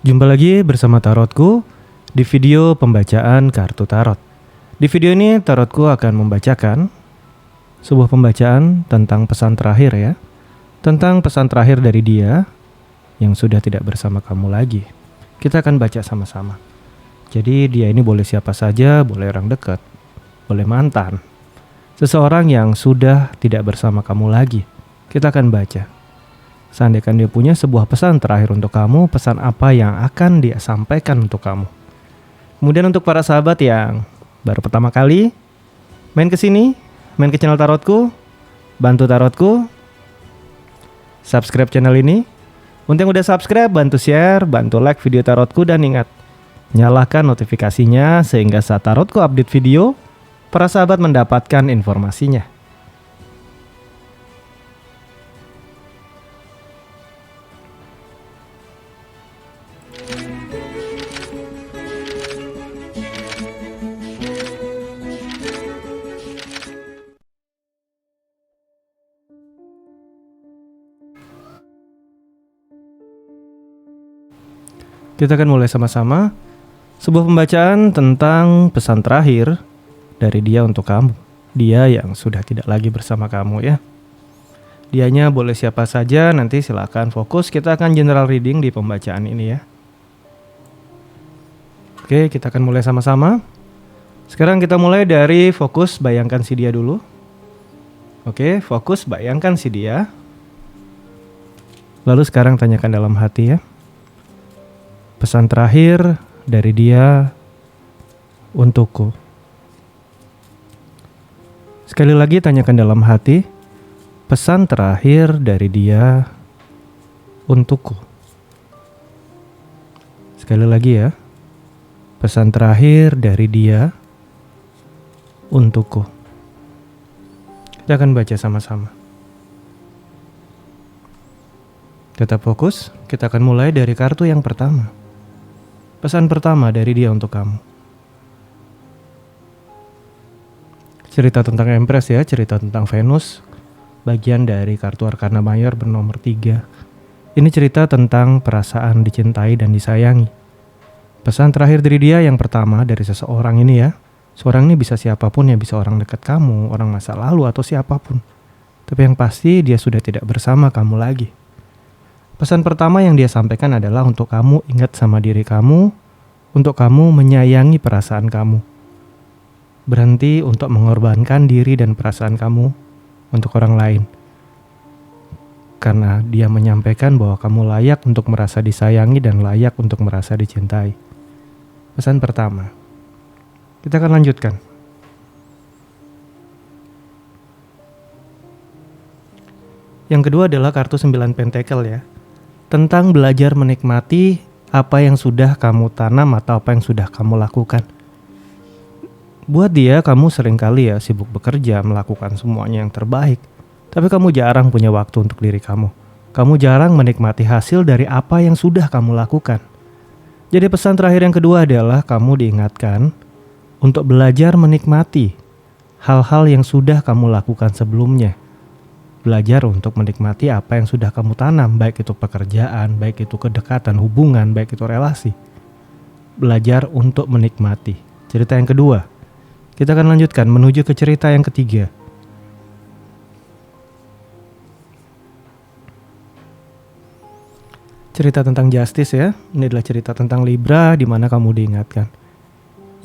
Jumpa lagi bersama Tarotku di video pembacaan kartu tarot. Di video ini Tarotku akan membacakan sebuah pembacaan tentang pesan terakhir ya. Tentang pesan terakhir dari dia yang sudah tidak bersama kamu lagi. Kita akan baca sama-sama. Jadi dia ini boleh siapa saja, boleh orang dekat, boleh mantan. Seseorang yang sudah tidak bersama kamu lagi. Kita akan baca. Seandainya dia punya sebuah pesan terakhir untuk kamu, pesan apa yang akan dia sampaikan untuk kamu. Kemudian untuk para sahabat yang baru pertama kali main ke sini, main ke channel Tarotku, bantu Tarotku, subscribe channel ini. Untuk yang udah subscribe, bantu share, bantu like video Tarotku, dan ingat, nyalakan notifikasinya sehingga saat Tarotku update video, para sahabat mendapatkan informasinya. Kita akan mulai sama-sama. Sebuah pembacaan tentang pesan terakhir dari dia untuk kamu. Dia yang sudah tidak lagi bersama kamu ya. Dianya boleh siapa saja, nanti silakan fokus. Kita akan general reading di pembacaan ini ya. Oke, kita akan mulai sama-sama. Sekarang kita mulai dari fokus bayangkan si dia dulu. Oke, fokus bayangkan si dia. Lalu sekarang tanyakan dalam hati ya. Pesan terakhir dari dia untukku. Sekali lagi tanyakan dalam hati. Pesan terakhir dari dia untukku. Sekali lagi ya. Pesan terakhir dari dia untukku. Kita akan baca sama-sama. Tetap fokus. Kita akan mulai dari kartu yang pertama. Pesan pertama dari dia untuk kamu. Cerita tentang Empress ya, cerita tentang Venus. Bagian dari kartu Arcana Mayor bernomor 3. Ini cerita tentang perasaan dicintai dan disayangi. Pesan terakhir dari dia yang pertama dari seseorang ini ya. Seorang ini bisa siapapun ya, bisa orang dekat kamu, orang masa lalu atau siapapun. Tapi yang pasti dia sudah tidak bersama kamu lagi. Pesan pertama yang dia sampaikan adalah untuk kamu ingat sama diri kamu, untuk kamu menyayangi perasaan kamu. Berhenti untuk mengorbankan diri dan perasaan kamu untuk orang lain. Karena dia menyampaikan bahwa kamu layak untuk merasa disayangi dan layak untuk merasa dicintai. Pesan pertama. Kita akan lanjutkan. Yang kedua adalah kartu 9 pentakel ya. Tentang belajar menikmati apa yang sudah kamu tanam atau apa yang sudah kamu lakukan. Buat dia, kamu seringkali ya sibuk bekerja, melakukan semuanya yang terbaik. Tapi kamu jarang punya waktu untuk diri kamu. Kamu jarang menikmati hasil dari apa yang sudah kamu lakukan. Jadi pesan terakhir yang kedua adalah kamu diingatkan untuk belajar menikmati hal-hal yang sudah kamu lakukan sebelumnya. Belajar untuk menikmati apa yang sudah kamu tanam, baik itu pekerjaan, baik itu kedekatan, hubungan, baik itu relasi. Belajar untuk menikmati. Cerita yang kedua. Kita akan lanjutkan menuju ke cerita yang ketiga. Cerita tentang justice ya. Ini adalah cerita tentang Libra di mana kamu diingatkan.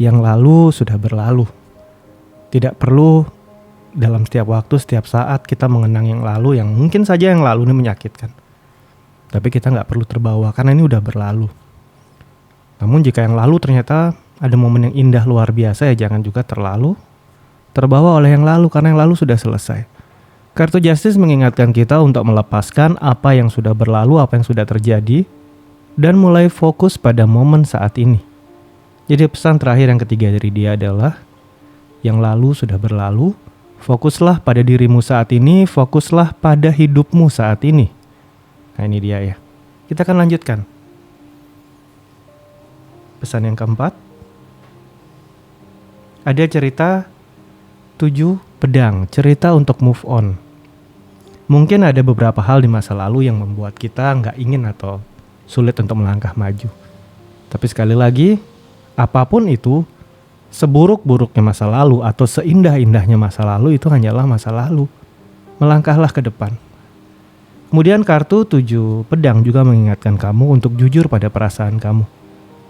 Yang lalu sudah berlalu. Tidak perlu dalam setiap waktu, setiap saat kita mengenang yang lalu, yang mungkin saja yang lalu ini menyakitkan. Tapi kita gak perlu terbawa karena ini udah berlalu. Namun jika yang lalu ternyata ada momen yang indah luar biasa ya, jangan juga terlalu terbawa oleh yang lalu karena yang lalu sudah selesai. Kartu Justice mengingatkan kita untuk melepaskan apa yang sudah berlalu, apa yang sudah terjadi, dan mulai fokus pada momen saat ini. Jadi pesan terakhir yang ketiga dari dia adalah yang lalu sudah berlalu. Fokuslah pada dirimu saat ini, fokuslah pada hidupmu saat ini. Nah ini dia ya. Kita akan lanjutkan. Pesan yang keempat. Ada cerita 7 pedang, cerita untuk move on. Mungkin ada beberapa hal di masa lalu yang membuat kita nggak ingin atau sulit untuk melangkah maju. Tapi sekali lagi, apapun itu, seburuk-buruknya masa lalu atau seindah-indahnya masa lalu itu hanyalah masa lalu. Melangkahlah ke depan. Kemudian kartu 7 pedang juga mengingatkan kamu untuk jujur pada perasaan kamu.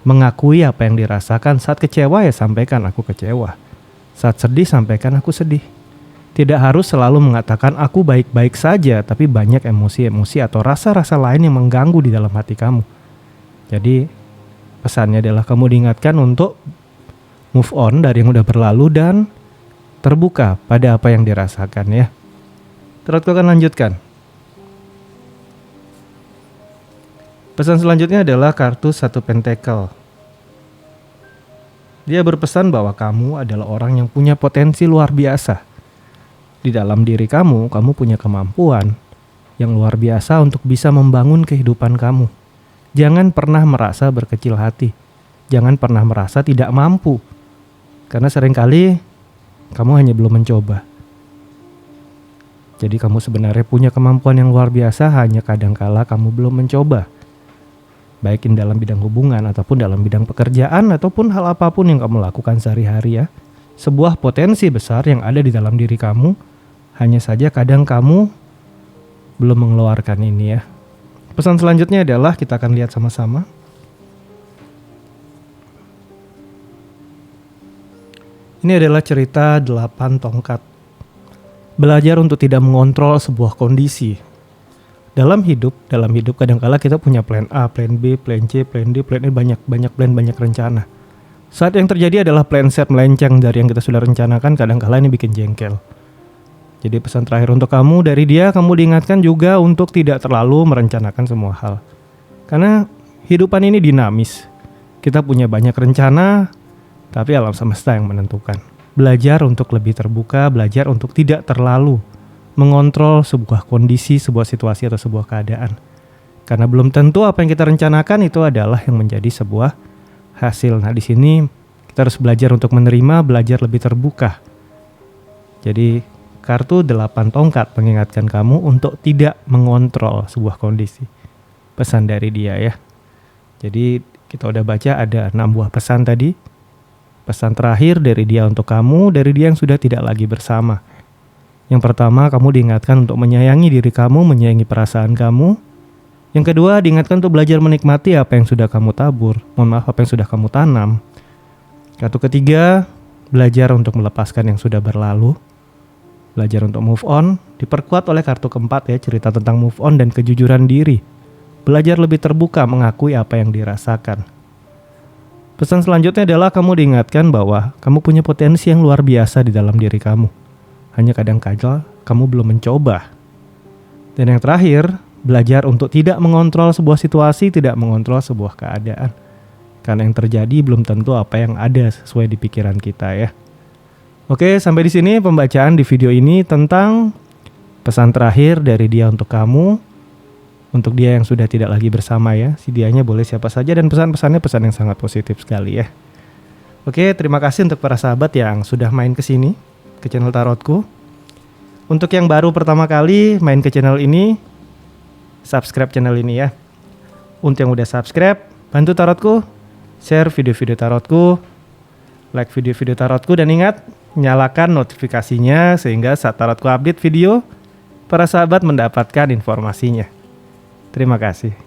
Mengakui apa yang dirasakan. Saat kecewa ya sampaikan aku kecewa. Saat sedih sampaikan aku sedih. Tidak harus selalu mengatakan aku baik-baik saja, tapi banyak emosi-emosi atau rasa-rasa lain yang mengganggu di dalam hati kamu. Jadi pesannya adalah kamu diingatkan untuk move on dari yang udah berlalu dan terbuka pada apa yang dirasakan ya. Tarotku akan lanjutkan. Pesan selanjutnya adalah kartu 1 pentakel. Dia berpesan bahwa kamu adalah orang yang punya potensi luar biasa. Di dalam diri kamu punya kemampuan yang luar biasa untuk bisa membangun kehidupan kamu. Jangan pernah merasa berkecil hati. Jangan pernah merasa tidak mampu. Karena seringkali kamu hanya belum mencoba. Jadi kamu sebenarnya punya kemampuan yang luar biasa, hanya kadangkala kamu belum mencoba. Baik dalam bidang hubungan ataupun dalam bidang pekerjaan ataupun hal apapun yang kamu lakukan sehari-hari ya. Sebuah potensi besar yang ada di dalam diri kamu, hanya saja kadang kamu belum mengeluarkan ini ya. Pesan selanjutnya adalah kita akan lihat sama-sama. Ini adalah cerita 8 tongkat. Belajar untuk tidak mengontrol sebuah kondisi. Dalam hidup kadangkala kita punya plan A, plan B, plan C, plan D, plan E, banyak plan, banyak rencana. Saat yang terjadi adalah plan Z melenceng dari yang kita sudah rencanakan, kadangkala ini bikin jengkel. Jadi pesan terakhir untuk kamu dari dia, kamu diingatkan juga untuk tidak terlalu merencanakan semua hal. Karena hidupan ini dinamis. Kita punya banyak rencana, tapi alam semesta yang menentukan. Belajar untuk lebih terbuka, belajar untuk tidak terlalu mengontrol sebuah kondisi, sebuah situasi atau sebuah keadaan. Karena belum tentu apa yang kita rencanakan itu adalah yang menjadi sebuah hasil. Nah, di sini kita harus belajar untuk menerima, belajar lebih terbuka. Jadi, kartu 8 tongkat mengingatkan kamu untuk tidak mengontrol sebuah kondisi. Pesan dari dia ya. Jadi, kita udah baca ada 6 buah pesan tadi. Pesan terakhir dari dia untuk kamu, dari dia yang sudah tidak lagi bersama. Yang pertama, kamu diingatkan untuk menyayangi diri kamu, menyayangi perasaan kamu. Yang kedua, diingatkan untuk belajar menikmati apa yang sudah kamu tabur. Apa yang sudah kamu tanam. Kartu ketiga, belajar untuk melepaskan yang sudah berlalu. Belajar untuk move on. Diperkuat oleh kartu keempat ya, cerita tentang move on dan kejujuran diri. Belajar lebih terbuka mengakui apa yang dirasakan. Pesan selanjutnya adalah kamu diingatkan bahwa kamu punya potensi yang luar biasa di dalam diri kamu. Hanya kadang-kadang kamu belum mencoba. Dan yang terakhir, belajar untuk tidak mengontrol sebuah situasi, tidak mengontrol sebuah keadaan. Karena yang terjadi belum tentu apa yang ada sesuai di pikiran kita ya. Oke, sampai di sini pembacaan di video ini tentang pesan terakhir dari dia untuk kamu. Untuk dia yang sudah tidak lagi bersama ya. Si dianya boleh siapa saja dan pesan-pesannya pesan yang sangat positif sekali ya. Oke, terima kasih untuk para sahabat yang sudah main ke sini, ke channel Tarotku. Untuk yang baru pertama kali main ke channel ini, subscribe channel ini ya. Untuk yang udah subscribe, bantu Tarotku, share video-video Tarotku, like video-video Tarotku, dan ingat, nyalakan notifikasinya sehingga saat Tarotku update video, para sahabat mendapatkan informasinya. Terima kasih.